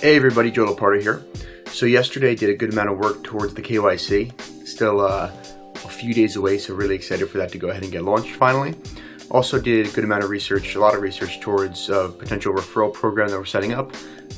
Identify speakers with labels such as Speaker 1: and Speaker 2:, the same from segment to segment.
Speaker 1: Hey everybody, Joe Laparta here. So yesterday I did a good amount of work towards the KYC. Still a few days away, so really excited for that to go ahead and get launched finally. Also did a good amount of research, a lot of research towards a potential referral program that we're setting up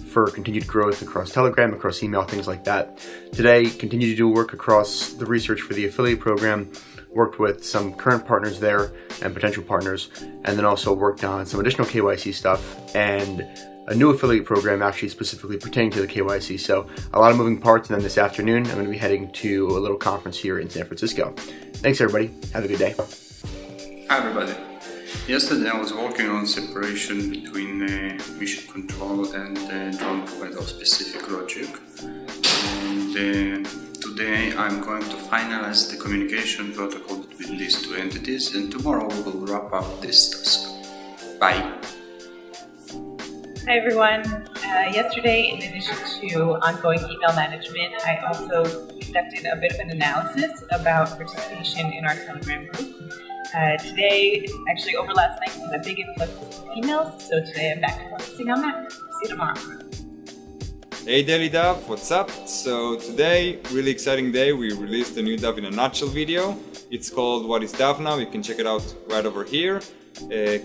Speaker 1: for continued growth across Telegram, across email, things like that. Today, continue to do work across the research for the affiliate program, worked with some current partners there and potential partners, and then also worked on some additional KYC stuff and a new affiliate program actually specifically pertaining to the KYC. So a lot of moving parts, and then this afternoon I'm going to be heading to a little conference here in San Francisco. Thanks everybody. Have a good day.
Speaker 2: Hi everybody. Yesterday I was working on separation between mission control and drone provider specific logic. And today I'm going to finalize the communication protocol between these two entities, and tomorrow we will wrap up this task. Bye.
Speaker 3: Hi everyone. Yesterday, in addition to ongoing email management, I also conducted a bit of an analysis about participation in our Telegram group. Today, actually over last night, we had a big influx of emails, so today I'm back to focusing on that. See you tomorrow.
Speaker 4: Hey DailyDAV, what's up? So today, really exciting day, we released a new DAV in a nutshell video. It's called What is DAV Now? You can check it out right over here.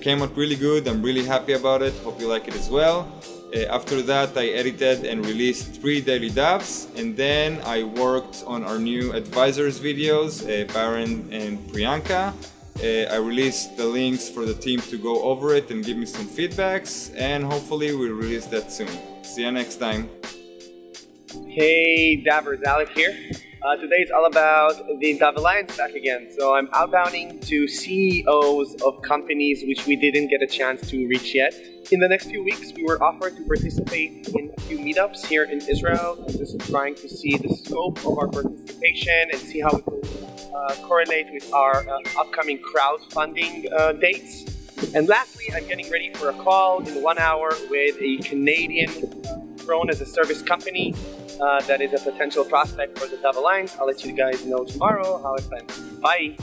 Speaker 4: Came out really good, I'm really happy about it, hope you like it as well. After that I edited and released 3 daily DAVs, and then I worked on our new advisors videos, Baron and Priyanka. I released the links for the team to go over it and give me some feedbacks, and hopefully we'll release that soon. See you next time.
Speaker 5: Hey Davers, Alec here. Today is all about the DAV Alliance back again. So I'm outbounding to CEOs of companies which we didn't get a chance to reach yet. In the next few weeks, we were offered to participate in a few meetups here in Israel. I'm just trying to see the scope of our participation and see how it will correlate with our upcoming crowdfunding dates. And lastly, I'm getting ready for a call in 1 hour with a Canadian drone as a service company that is a potential prospect for the DAV Alliance. I'll let you guys know tomorrow how it went. Bye!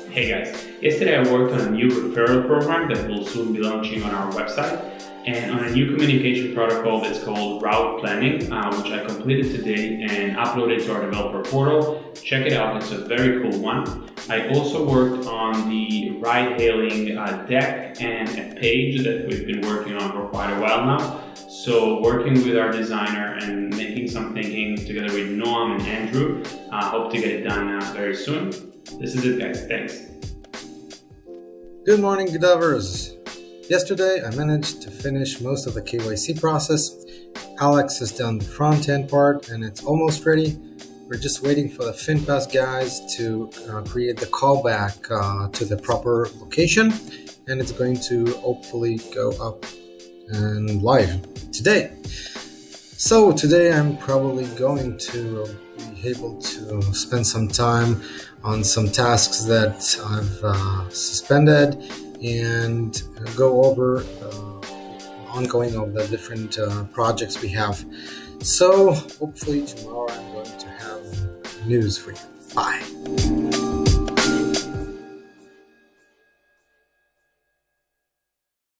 Speaker 6: Hey guys, yesterday I worked on a new referral program that will soon be launching on our website, and on a new communication protocol that's called route planning, which I completed today and uploaded to our developer portal. Check it out, it's a very cool one. I also worked on the ride-hailing deck and a page that we've been working on for quite a while now. So working with our designer and making some thinking together with Noam and Andrew, hope to get it done very soon. This is it guys, thanks.
Speaker 7: Good morning, Davers. Yesterday I managed to finish most of the KYC process. Alex has done the front end part and it's almost ready. We're just waiting for the FinPass guys to create the callback to the proper location, and it's going to hopefully go up and live today. So today I'm probably going to be able to spend some time on some tasks that I've suspended and go over ongoing of the different projects we have. So hopefully tomorrow I'm going to have news for you. Bye.